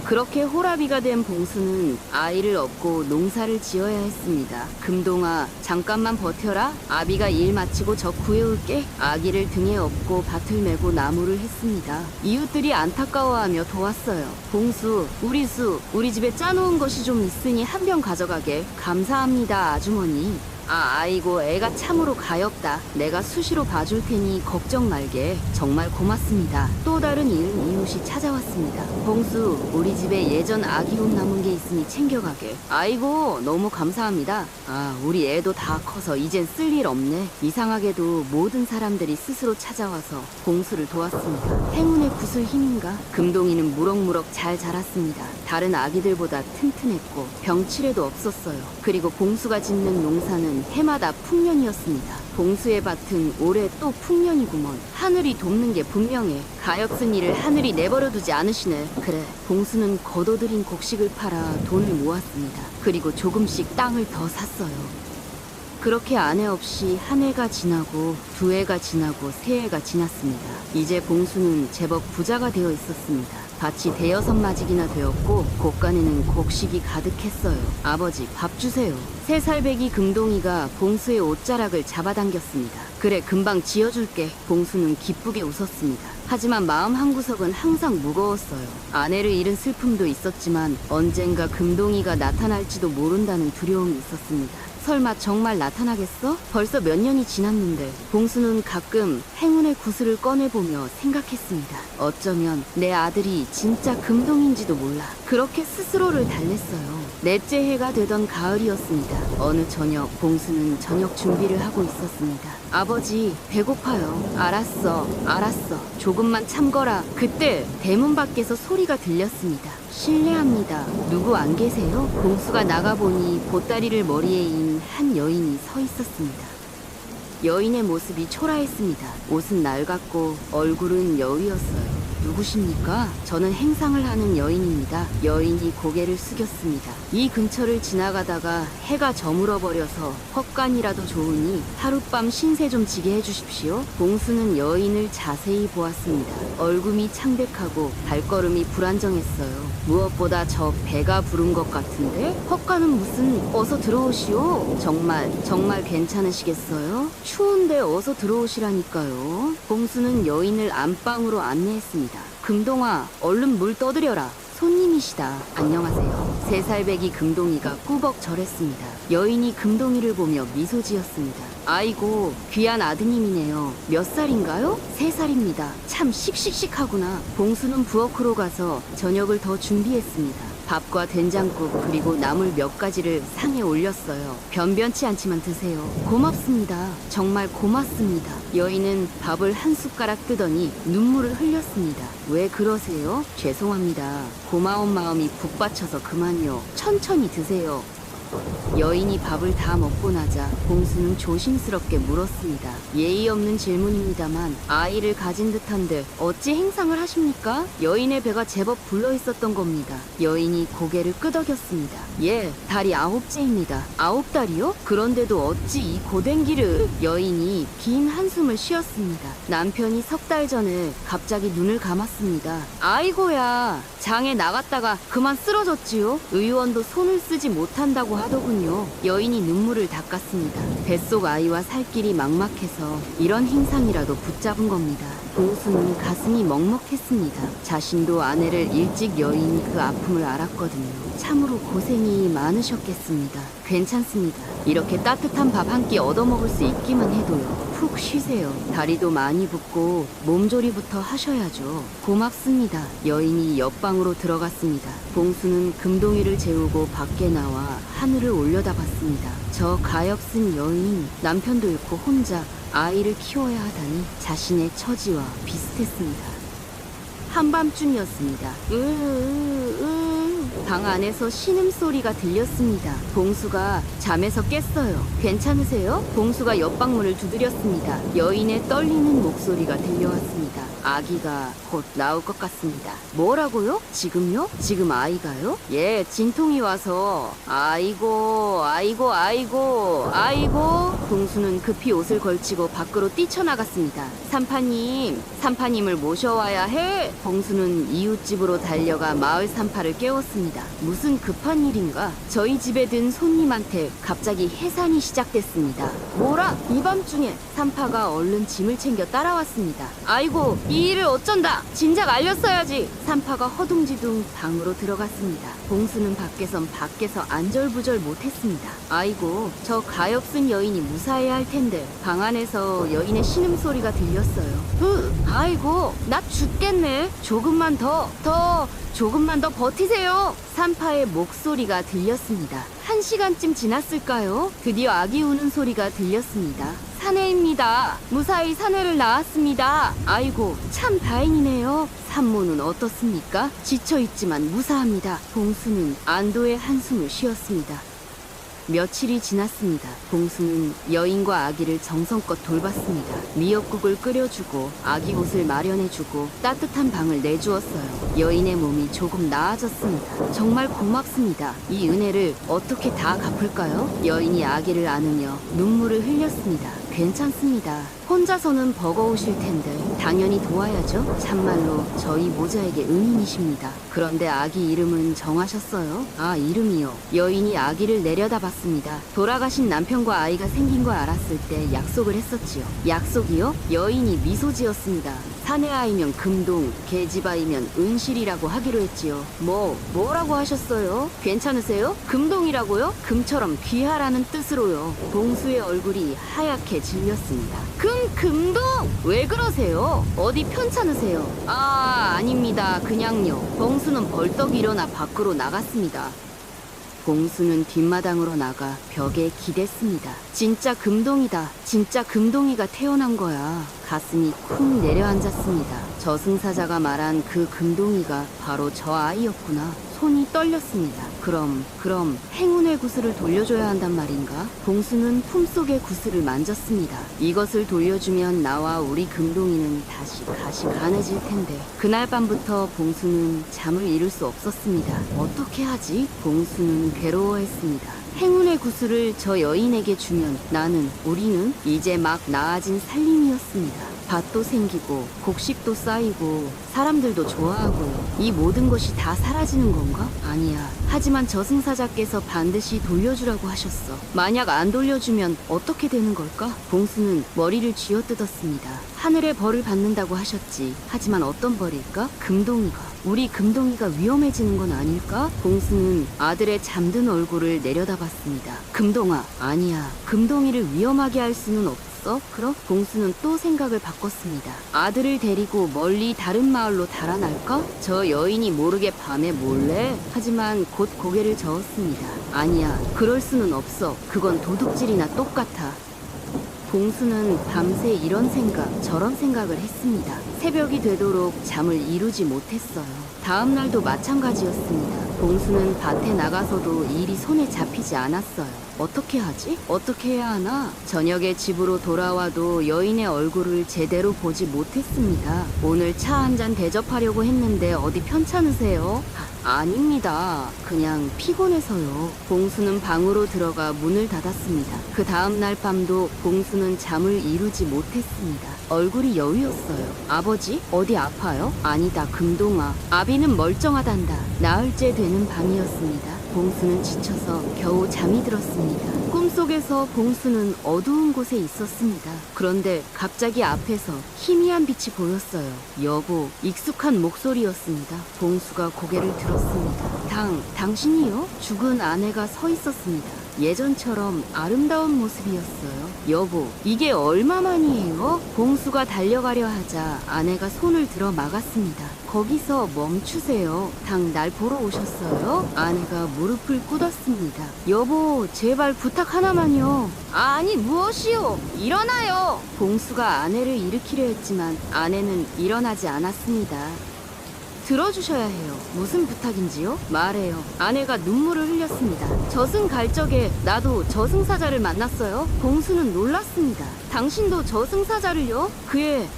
그렇게 호라비가 된 봉수는 아이를 얻고 농사를 지어야 했습니다. 금동아, 잠깐만 버텨라. 아비가 일 마치고 저 구해올게. 아기를 등에 업고 밭을 메고 나무를 했습니다. 이웃들이 안타까워하며 도왔어요. 봉수, 우리 집에 짜놓은 것이 좀 있으니 한 병 가져가게. 감사합니다, 아주머니. 아이고, 애가 참으로 가엾다. 내가 수시로 봐줄 테니 걱정 말게. 정말 고맙습니다. 또 다른 잃은 이웃이 찾아왔습니다. 봉수, 우리 집에 예전 아기 옷 남은 게 있으니 챙겨가게. 아이고, 너무 감사합니다. 우리 애도 다 커서 이젠 쓸 일 없네. 이상하게도 모든 사람들이 스스로 찾아와서 봉수를 도왔습니다. 행운의 구슬 힘인가? 금동이는 무럭무럭 잘 자랐습니다. 다른 아기들보다 튼튼했고 병치레도 없었어요. 그리고 봉수가 짓는 농사는 해마다 풍년이었습니다. 봉수의 밭은 올해 또 풍년이구먼. 하늘이 돕는 게 분명해. 가엾은 일을 하늘이 내버려두지 않으시네. 그래, 봉수는 거둬들인 곡식을 팔아 돈을 모았습니다. 그리고 조금씩 땅을 더 샀어요. 그렇게 아내 없이 한 해가 지나고 두 해가 지나고 세 해가 지났습니다. 이제 봉수는 제법 부자가 되어 있었습니다. 밭이 대여섯 마직이나 되었고 곳간에는 곡식이 가득했어요. 아버지, 밥 주세요. 3살배기 금동이가 봉수의 옷자락을 잡아당겼습니다. 그래, 금방 지어줄게. 봉수는 기쁘게 웃었습니다. 하지만 마음 한구석은 항상 무거웠어요. 아내를 잃은 슬픔도 있었지만 언젠가 금동이가 나타날지도 모른다는 두려움이 있었습니다. 설마 정말 나타나겠어? 벌써 몇 년이 지났는데. 봉수는 가끔 행운의 구슬을 꺼내보며 생각했습니다. 어쩌면 내 아들이 진짜 금동인지도 몰라. 그렇게 스스로를 달랬어요. 넷째 해가 되던 가을이었습니다. 어느 저녁 봉수는 저녁 준비를 하고 있었습니다. 아버지, 배고파요. 알았어. 조금만 참거라. 그때 대문 밖에서 소리가 들렸습니다. 실례합니다. 누구 안 계세요? 봉수가 나가보니 보따리를 머리에 인 한 여인이 서 있었습니다. 여인의 모습이 초라했습니다. 옷은 낡았고 얼굴은 여위였어요. 누구십니까? 저는 행상을 하는 여인입니다. 여인이 고개를 숙였습니다. 이 근처를 지나가다가 해가 저물어 버려서 헛간이라도 좋으니 하룻밤 신세 좀 지게 해주십시오. 봉수는 여인을 자세히 보았습니다. 얼굴이 창백하고 발걸음이 불안정했어요. 무엇보다 저 배가 부른 것 같은데? 헛간은 무슨? 어서 들어오시오. 정말 괜찮으시겠어요? 추운데 어서 들어오시라니까요. 봉수는 여인을 안방으로 안내했습니다. 금동아, 얼른 물 떠들여라. 손님이시다. 안녕하세요. 3살배기 금동이가 꾸벅 절했습니다. 여인이 금동이를 보며 미소 지었습니다. 아이고, 귀한 아드님이네요. 몇 살인가요? 3살입니다. 참 씩씩씩하구나. 봉수는 부엌으로 가서 저녁을 더 준비했습니다. 밥과 된장국 그리고 나물 몇 가지를 상에 올렸어요. 변변치 않지만 드세요. 고맙습니다. 정말 고맙습니다. 여인은 밥을 한 숟가락 뜨더니 눈물을 흘렸습니다. 왜 그러세요? 죄송합니다. 고마운 마음이 북받쳐서 그만이요. 천천히 드세요. 여인이 밥을 다 먹고 나자 봉수는 조심스럽게 물었습니다. 예의 없는 질문입니다만 아이를 가진 듯한데 어찌 행상을 하십니까? 여인의 배가 제법 불러 있었던 겁니다. 여인이 고개를 끄덕였습니다. 예, 달이 9째입니다. 9달이요? 그런데도 어찌 이 고된 길을? 여인이 긴 한숨을 쉬었습니다. 남편이 3달 전에 갑자기 눈을 감았습니다. 아이고야, 장에 나갔다가 그만 쓰러졌지요? 의원도 손을 쓰지 못한다고 하더군요. 여인이 눈물을 닦았습니다. 뱃속 아이와 살 길이 막막해서 이런 행상이라도 붙잡은 겁니다. 봉수는 가슴이 먹먹했습니다. 자신도 아내를 일찍 여인이 그 아픔을 알았거든요. 참으로 고생이 많으셨겠습니다. 괜찮습니다. 이렇게 따뜻한 밥 한 끼 얻어먹을 수 있기만 해도요. 푹 쉬세요. 다리도 많이 붓고 몸조리부터 하셔야죠. 고맙습니다. 여인이 옆방으로 들어갔습니다. 봉수는 금동이를 재우고 밖에 나와 하늘을 올려다봤습니다. 저 가엾은 여인, 남편도 잃고 혼자 아이를 키워야 하다니 자신의 처지와 비슷했습니다. 한밤중이었습니다. 방 안에서 신음소리가 들렸습니다. 봉수가 잠에서 깼어요. 괜찮으세요? 봉수가 옆방문을 두드렸습니다. 여인의 떨리는 목소리가 들려왔습니다. 아기가 곧 나올 것 같습니다. 뭐라고요? 지금요? 지금 아이가요? 예, 진통이 와서. 아이고. 봉수는 급히 옷을 걸치고 밖으로 뛰쳐나갔습니다. 산파님을 모셔와야 해. 봉수는 이웃집으로 달려가 마을 산파를 깨웠습니다. 무슨 급한 일인가? 저희 집에 든 손님한테 갑자기 해산이 시작됐습니다. 뭐라? 이 밤중에? 산파가 얼른 짐을 챙겨 따라왔습니다. 아이고, 이 일을 어쩐다. 진작 알렸어야지. 산파가 허둥지둥 방으로 들어갔습니다. 봉수는 밖에서 안절부절 못했습니다. 아이고, 저 가엾은 여인이 무사해야 할 텐데. 방 안에서 여인의 신음소리가 들렸어요. 아이고, 나 죽겠네. 조금만 더 버티세요. 산파의 목소리가 들렸습니다. 1시간쯤 지났을까요? 드디어 아기 우는 소리가 들렸습니다. 사내입니다. 무사히 사내를 낳았습니다. 아이고, 참 다행이네요. 산모는 어떻습니까? 지쳐있지만 무사합니다. 봉수는 안도의 한숨을 쉬었습니다. 며칠이 지났습니다. 봉수는 여인과 아기를 정성껏 돌봤습니다. 미역국을 끓여주고 아기 옷을 마련해주고 따뜻한 방을 내주었어요. 여인의 몸이 조금 나아졌습니다. 정말 고맙습니다. 이 은혜를 어떻게 다 갚을까요? 여인이 아기를 안으며 눈물을 흘렸습니다. 괜찮습니다. 혼자서는 버거우실 텐데 당연히 도와야죠. 참말로 저희 모자에게 은인이십니다. 그런데 아기 이름은 정하셨어요? 아, 이름이요. 여인이 아기를 내려다봤습니다. 돌아가신 남편과 아이가 생긴 걸 알았을 때 약속을 했었지요. 약속이요? 여인이 미소 지었습니다. 사내 아이면 금동, 계집 아이면 은실이라고 하기로 했지요. 뭐라고 하셨어요? 괜찮으세요? 금동이라고요? 금처럼 귀하라는 뜻으로요. 봉수의 얼굴이 하얗게 질렸습니다. 금동! 왜 그러세요? 어디 편찮으세요? 아닙니다. 그냥요. 봉수는 벌떡 일어나 밖으로 나갔습니다. 봉수는 뒷마당으로 나가 벽에 기댔습니다. 진짜 금동이다. 진짜 금동이가 태어난 거야. 가슴이 쿵 내려앉았습니다. 저승사자가 말한 그 금동이가 바로 저 아이였구나. 손이 떨렸습니다. 그럼 행운의 구슬을 돌려줘야 한단 말인가? 봉수는 품속의 구슬을 만졌습니다. 이것을 돌려주면 나와 우리 금동이는 다시 가시간해질 텐데. 그날 밤부터 봉수는 잠을 이룰 수 없었습니다. 어떻게 하지? 봉수는 괴로워했습니다. 행운의 구슬을 저 여인에게 주면 우리는 이제 막 나아진 살림이었습니다. 밭도 생기고 곡식도 쌓이고 사람들도 좋아하고요. 이 모든 것이 다 사라지는 건가? 아니야. 하지만 저승사자께서 반드시 돌려주라고 하셨어. 만약 안 돌려주면 어떻게 되는 걸까? 봉수는 머리를 쥐어뜯었습니다. 하늘의 벌을 받는다고 하셨지. 하지만 어떤 벌일까? 우리 금동이가 위험해지는 건 아닐까? 봉수는 아들의 잠든 얼굴을 내려다봤습니다. 금동아, 아니야. 금동이를 위험하게 할 수는 없어. 그럼 봉수는 또 생각을 바꿨습니다. 아들을 데리고 멀리 다른 마을로 달아날까? 저 여인이 모르게 밤에 몰래? 하지만 곧 고개를 저었습니다. 아니야, 그럴 수는 없어. 그건 도둑질이나 똑같아. 봉수는 밤새 이런 생각, 저런 생각을 했습니다. 새벽이 되도록 잠을 이루지 못했어요. 다음 날도 마찬가지였습니다. 봉수는 밭에 나가서도 일이 손에 잡히지 않았어요. 어떻게 하지? 어떻게 해야 하나? 저녁에 집으로 돌아와도 여인의 얼굴을 제대로 보지 못했습니다. 오늘 차 한 잔 대접하려고 했는데 어디 편찮으세요? 아닙니다. 그냥 피곤해서요. 봉수는 방으로 들어가 문을 닫았습니다. 그 다음 날 밤도 봉수는 잠을 이루지 못했습니다. 얼굴이 여위였어요. 아버지? 어디 아파요? 아니다, 금동아. 아비는 멀쩡하단다. 나흘째 되는 밤이었습니다. 봉수는 지쳐서 겨우 잠이 들었습니다. 꿈속에서 봉수는 어두운 곳에 있었습니다. 그런데 갑자기 앞에서 희미한 빛이 보였어요. 여보, 익숙한 목소리였습니다. 봉수가 고개를 들었습니다. 당신이요? 죽은 아내가 서 있었습니다. 예전처럼 아름다운 모습이었어요. 여보, 이게 얼마만이에요? 봉수가 달려가려 하자 아내가 손을 들어 막았습니다. 거기서 멈추세요. 날 보러 오셨어요? 아내가 무릎을 꿇었습니다. 여보, 제발 부탁 하나만요. 아니, 무엇이요? 일어나요! 봉수가 아내를 일으키려 했지만 아내는 일어나지 않았습니다. 들어주셔야 해요. 무슨 부탁인지요? 말해요. 아내가 눈물을 흘렸습니다. 저승 갈 적에 나도 저승사자를 만났어요. 봉수는 놀랐습니다. 당신도 저승사자를요?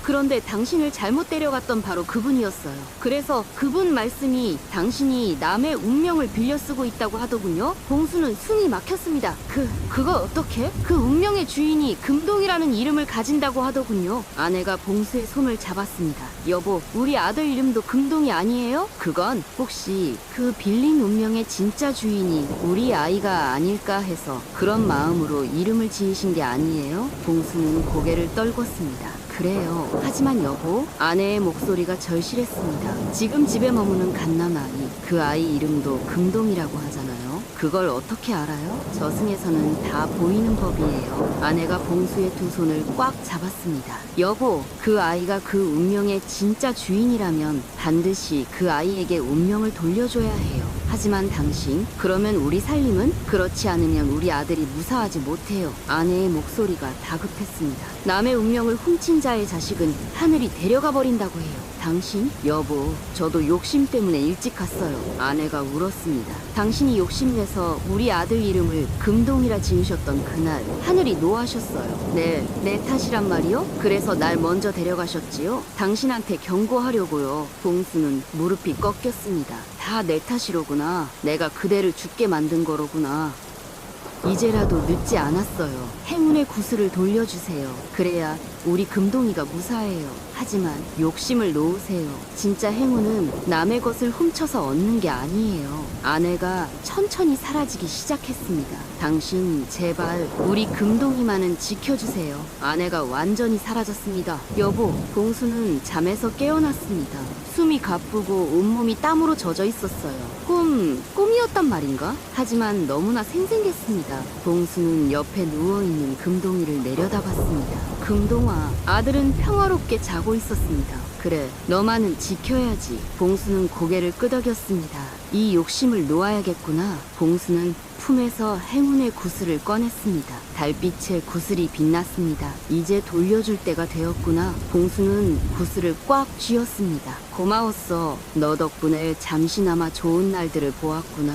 그런데 당신을 잘못 데려갔던 바로 그분이었어요. 그래서 그분 말씀이 당신이 남의 운명을 빌려 쓰고 있다고 하더군요. 봉수는 숨이 막혔습니다. 그거 어떻게? 그 운명의 주인이 금동이라는 이름을 가진다고 하더군요. 아내가 봉수의 손을 잡았습니다. 여보, 우리 아들 이름도 금동이 아니에요? 그건 혹시 그 빌린 운명의 진짜 주인이 우리 아이가 아닐까 해서 그런 마음으로 이름을 지으신 게 아니에요? 봉수는 봉수는 고개를 떨궜습니다. 그래요. 하지만 여보, 아내의 목소리가 절실했습니다. 지금 집에 머무는 갓난아이, 그 아이 이름도 금동이라고 하잖아요. 그걸 어떻게 알아요? 저승에서는 다 보이는 법이에요. 아내가 봉수의 두 손을 꽉 잡았습니다. 여보, 그 아이가 그 운명의 진짜 주인이라면 반드시 그 아이에게 운명을 돌려줘야 해요. 하지만 당신, 그러면 우리 살림은? 그렇지 않으면 우리 아들이 무사하지 못해요. 아내의 목소리가 다급했습니다. 남의 운명을 훔친 자의 자식은 하늘이 데려가 버린다고 해요. 당신? 여보, 저도 욕심 때문에 일찍 갔어요. 아내가 울었습니다. 당신이 욕심내서 우리 아들 이름을 금동이라 지으셨던 그날 하늘이 노하셨어요. 네, 내 탓이란 말이요? 그래서 날 먼저 데려가셨지요? 당신한테 경고하려고요. 봉수는 무릎이 꺾였습니다. 다 내 탓이로구나. 내가 그대를 죽게 만든 거로구나. 이제라도 늦지 않았어요. 행운의 구슬을 돌려주세요. 그래야 우리 금동이가 무사해요. 하지만 욕심을 놓으세요. 진짜 행운은 남의 것을 훔쳐서 얻는 게 아니에요. 아내가 천천히 사라지기 시작했습니다. 당신 제발 우리 금동이만은 지켜주세요. 아내가 완전히 사라졌습니다. 여보, 봉수는 잠에서 깨어났습니다. 숨이 가쁘고 온몸이 땀으로 젖어 있었어요. 꿈이었단 말인가? 하지만 너무나 생생했습니다. 봉수는 옆에 누워있는 금동이를 내려다봤습니다. 금동아, 아들은 평화롭게 자고 있었습니다. 그래, 너만은 지켜야지. 봉수는 고개를 끄덕였습니다. 이 욕심을 놓아야겠구나. 봉수는 품에서 행운의 구슬을 꺼냈습니다. 달빛에 구슬이 빛났습니다. 이제 돌려줄 때가 되었구나. 봉수는 구슬을 꽉 쥐었습니다. 고마웠어. 너 덕분에 잠시나마 좋은 날들을 보았구나.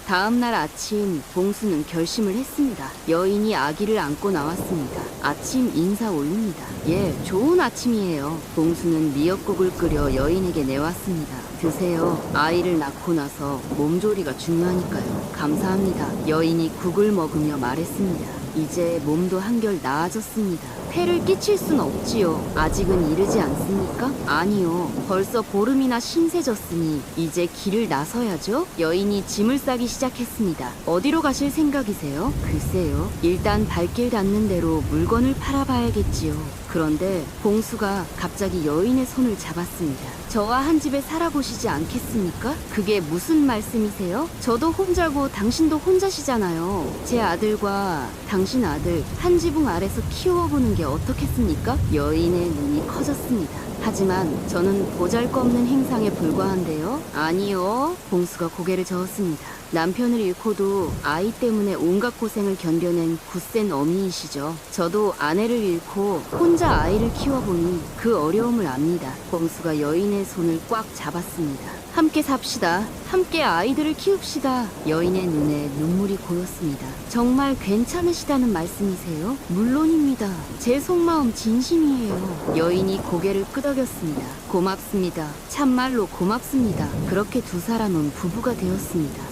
다음날 아침, 봉수는 결심을 했습니다. 여인이 아기를 안고 나왔습니다. 아침 인사 올립니다. 예, 좋은 아침이에요. 봉수는 미역국을 끓여 여인에게 내왔습니다. 드세요. 아이를 낳고 나서 몸조리가 중요하니까요. 감사합니다. 여인이 국을 먹으며 말했습니다. 이제 몸도 한결 나아졌습니다. 폐를 끼칠 순 없지요. 아직은 이르지 않습니까? 아니요. 벌써 보름이나 신세졌으니 이제 길을 나서야죠. 여인이 짐을 싸기 시작했습니다. 어디로 가실 생각이세요? 글쎄요. 일단 발길 닿는 대로 물건을 팔아봐야겠지요. 그런데 봉수가 갑자기 여인의 손을 잡았습니다. 저와 한 집에 살아보시지 않겠습니까? 그게 무슨 말씀이세요? 저도 혼자고 당신도 혼자시잖아요. 제 아들과 당신 아들 한 지붕 아래서 키워보는 게 어떻겠습니까? 여인의 눈이 커졌습니다. 하지만 저는 보잘것없는 행상에 불과한데요. 아니요. 봉수가 고개를 저었습니다. 남편을 잃고도 아이 때문에 온갖 고생을 견뎌낸 굳센 어미이시죠. 저도 아내를 잃고 혼자 아이를 키워보니 그 어려움을 압니다. 봉수가 여인의 손을 꽉 잡았습니다. 함께 삽시다. 함께 아이들을 키웁시다. 여인의 눈에 눈물이 고였습니다. 정말 괜찮으시다는 말씀이세요? 물론입니다. 제 속마음 진심이에요. 여인이 고개를 끄덕였습니다. 고맙습니다. 참말로 고맙습니다. 그렇게 두 사람은 부부가 되었습니다.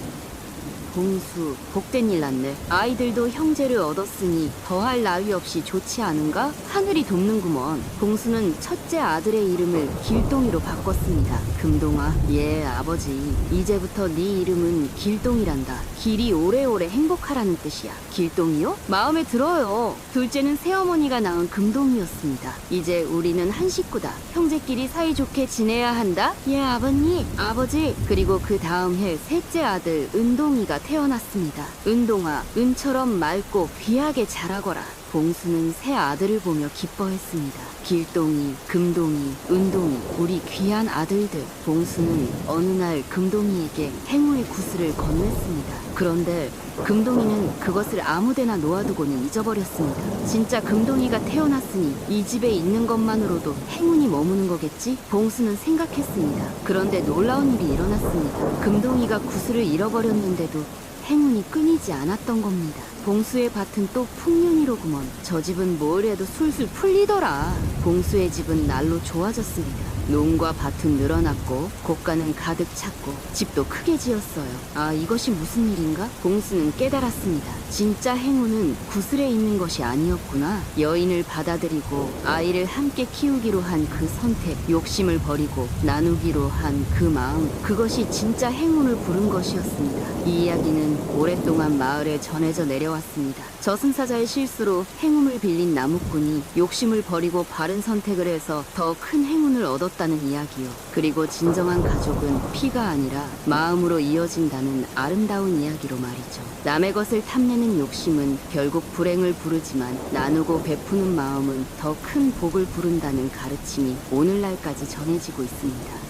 봉수, 복된 일 났네. 아이들도 형제를 얻었으니 더할 나위 없이 좋지 않은가? 하늘이 돕는구먼. 봉수는 첫째 아들의 이름을 길동이로 바꿨습니다. 금동아, 예, 아버지. 이제부터 네 이름은 길동이란다. 길이 오래오래 행복하라는 뜻이야. 길동이요? 마음에 들어요. 둘째는 새어머니가 낳은 금동이었습니다. 이제 우리는 한 식구다. 형제끼리 사이좋게 지내야 한다. 예, 아버님, 아버지. 그리고 그 다음 해 셋째 아들 은동이가 태어났습니다. 은동아, 은처럼 맑고 귀하게 자라거라. 봉수는 새 아들을 보며 기뻐했습니다. 길동이, 금동이, 은동이, 우리 귀한 아들들. 봉수는 어느 날 금동이에게 행운의 구슬을 건넸습니다. 그런데 금동이는 그것을 아무데나 놓아두고는 잊어버렸습니다. 진짜 금동이가 태어났으니 이 집에 있는 것만으로도 행운이 머무는 거겠지? 봉수는 생각했습니다. 그런데 놀라운 일이 일어났습니다. 금동이가 구슬을 잃어버렸는데도 행운이 끊이지 않았던 겁니다. 봉수의 밭은 또 풍년이로구먼. 저 집은 뭘 해도 술술 풀리더라. 봉수의 집은 날로 좋아졌습니다. 농과 밭은 늘어났고 고가는 가득 찼고 집도 크게 지었어요. 아, 이것이 무슨 일인가? 공수는 깨달았습니다. 진짜 행운은 구슬에 있는 것이 아니었구나. 여인을 받아들이고 아이를 함께 키우기로 한 그 선택, 욕심을 버리고 나누기로 한 그 마음, 그것이 진짜 행운을 부른 것이었습니다. 이 이야기는 오랫동안 마을에 전해져 내려왔습니다. 저승사자의 실수로 행운을 빌린 나무꾼이 욕심을 버리고 바른 선택을 해서 더 큰 행운을 얻었다는 이야기요. 그리고 진정한 가족은 피가 아니라 마음으로 이어진다는 아름다운 이야기로 말이죠. 남의 것을 탐내는 욕심은 결국 불행을 부르지만 나누고 베푸는 마음은 더 큰 복을 부른다는 가르침이 오늘날까지 전해지고 있습니다.